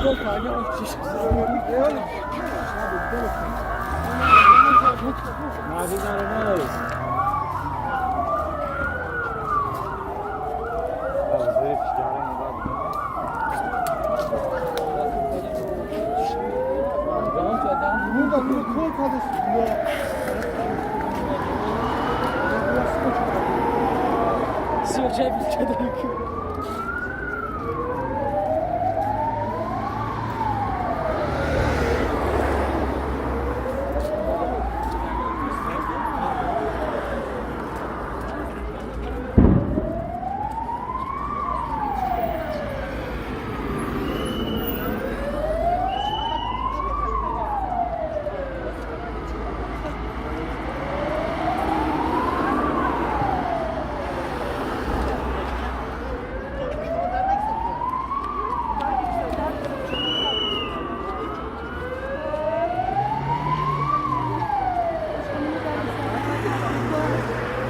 Kol tane o çeşit. Mavi arama alalım. Burada bir kol kardeşim. Söyleyeceğim bir şey de yok.